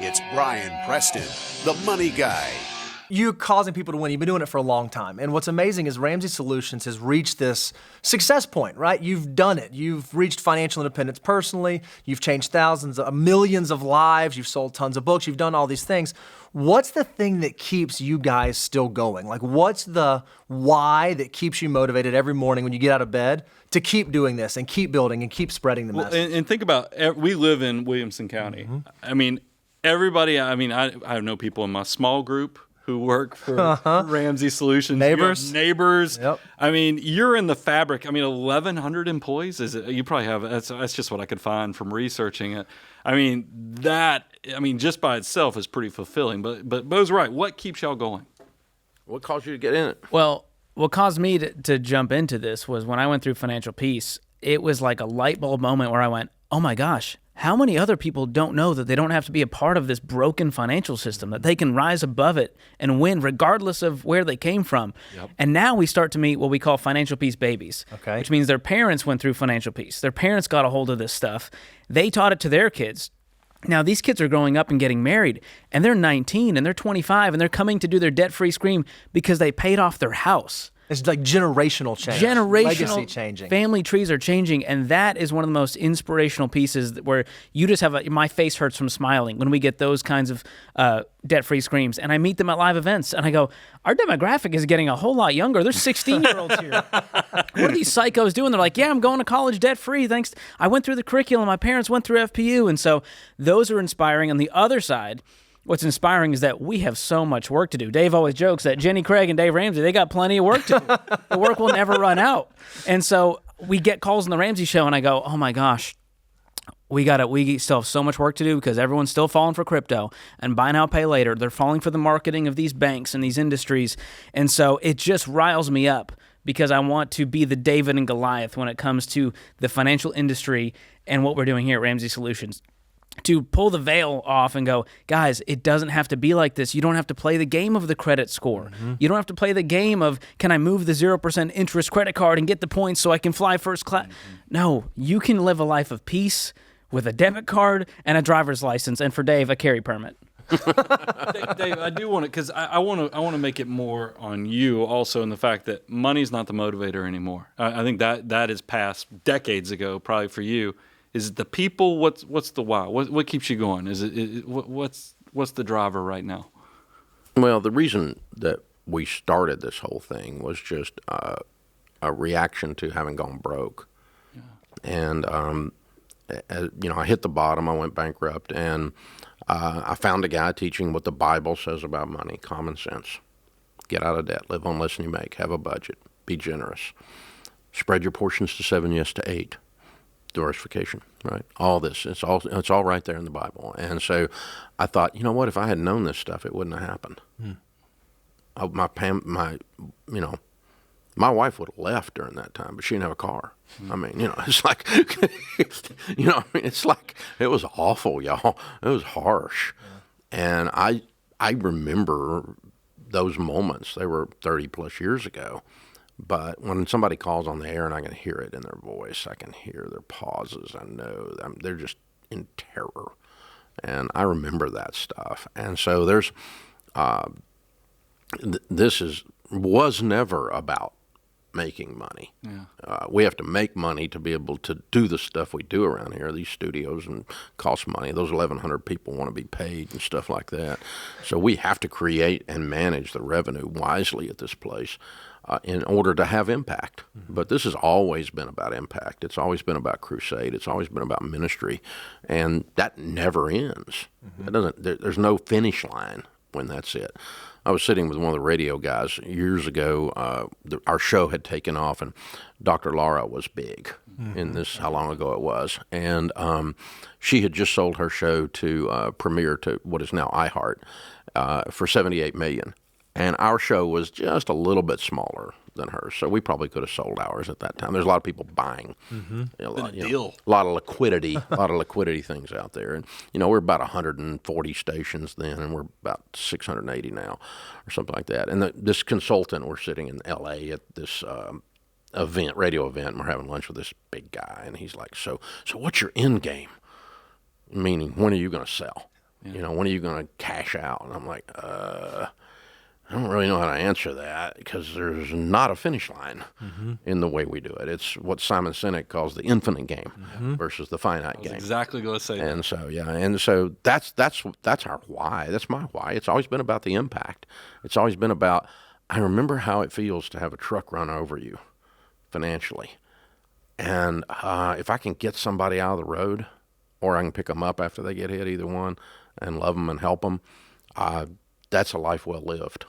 It's Brian Preston, the money guy. You're causing people to win. You've been doing it for a long time. And what's amazing is Ramsey Solutions has reached this success point, right? You've done it. You've reached financial independence personally. You've changed millions of lives. You've sold tons of books. You've done all these things. What's the thing that keeps you guys still going? Like, what's the why that keeps you motivated every morning when you get out of bed to keep doing this and keep building and keep spreading the message? And think about, we live in Williamson County. Mm-hmm. I mean, everybody, I know people in my small group who work for Ramsey Solutions. Neighbors. Yep. I mean, you're in the fabric. 1,100 employees. You probably have, that's just what I could find from researching it. Just by itself is pretty fulfilling. But Bo's right. What keeps y'all going? What caused you to get in it? Well, what caused me to jump into this was when I went through financial peace, it was like a light bulb moment where I went, oh my gosh, how many other people don't know that they don't have to be a part of this broken financial system, that they can rise above it and win regardless of where they came from? Yep. And now we start to meet what we call financial peace babies, which means their parents went through financial peace. Their parents got a hold of this stuff. They taught it to their kids. Now, these kids are growing up and getting married, and they're 19 and they're 25, and they're coming to do their debt-free scream because they paid off their house. It's like generational change. Legacy changing. Family trees are changing, and that is one of the most inspirational pieces where you just have my face hurts from smiling when we get those kinds of debt-free screams. And I meet them at live events, and I go, our demographic is getting a whole lot younger. There's 16-year-olds here. What are these psychos doing? They're like, yeah, I'm going to college debt-free. Thanks. I went through the curriculum. My parents went through FPU. And so those are inspiring. On the other side, what's inspiring is that we have so much work to do. Dave always jokes that Jenny Craig and Dave Ramsey, they got plenty of work to do. The work will never run out. And so we get calls on the Ramsey show, and I go, oh my gosh, we still have so much work to do because everyone's still falling for crypto and buy now, pay later. They're falling for the marketing of these banks and these industries. And so it just riles me up because I want to be the David and Goliath when it comes to the financial industry and what we're doing here at Ramsey Solutions. To pull the veil off and go, guys, it doesn't have to be like this. You don't have to play the game of the credit score. Mm-hmm. You don't have to play the game of, can I move the 0% interest credit card and get the points so I can fly first class? Mm-hmm. No, you can live a life of peace with a debit card and a driver's license, and for Dave, a carry permit. Dave, I do want to, because I want to make it more on you also in the fact that money's not the motivator anymore. I think that is past decades ago, probably for you. Is it the people? What's the why? What keeps you going? What's the driver right now? Well, the reason that we started this whole thing was just a reaction to having gone broke. Yeah. And I hit the bottom. I went bankrupt, and I found a guy teaching what the Bible says about money: common sense, get out of debt, live on less than you make, have a budget, be generous, spread your portions to 7, yes to 8. Diversification, right? All this, it's all right there in the Bible. And so I thought, you know what? If I had known this stuff, it wouldn't have happened. My wife would have left during that time, but she didn't have a car. It's like, it's like it was awful, y'all. It was harsh, and I remember those moments. They were 30 plus years ago. But when somebody calls on the air and I can hear it in their voice, I can hear their pauses. I know they're just in terror. And I remember that stuff. And so there's, was never about making money. Yeah. We have to make money to be able to do the stuff we do around here. These studios and cost money. Those 1,100 people want to be paid and stuff like that. So we have to create and manage the revenue wisely at this place. In order to have impact. Mm-hmm. But this has always been about impact. It's always been about crusade. It's always been about ministry. And that never ends. Mm-hmm. There's no finish line when that's it. I was sitting with one of the radio guys years ago. Our show had taken off, and Dr. Laura was big in this, how long ago it was. And she had just sold her show to Premiere, to what is now iHeart, for $78 million. And our show was just a little bit smaller than hers, so we probably could have sold ours at that time. There's a lot of people buying, a lot of liquidity things out there. And we're about 140 stations then, and we're about 680 now, or something like that. And this consultant, we're sitting in L.A. at this radio event, and we're having lunch with this big guy, and he's like, "So what's your end game? Meaning, when are you going to sell?" You know, when are you going to cash out? And I'm like, I don't really know how to answer that because there's not a finish line in the way we do it. It's what Simon Sinek calls the infinite game versus the finite game. Exactly going to say that. And so, and so that's our why. That's my why. It's always been about the impact. It's always been about, I remember how it feels to have a truck run over you financially. And if I can get somebody out of the road, or I can pick them up after they get hit, either one, and love them and help them, that's a life well lived.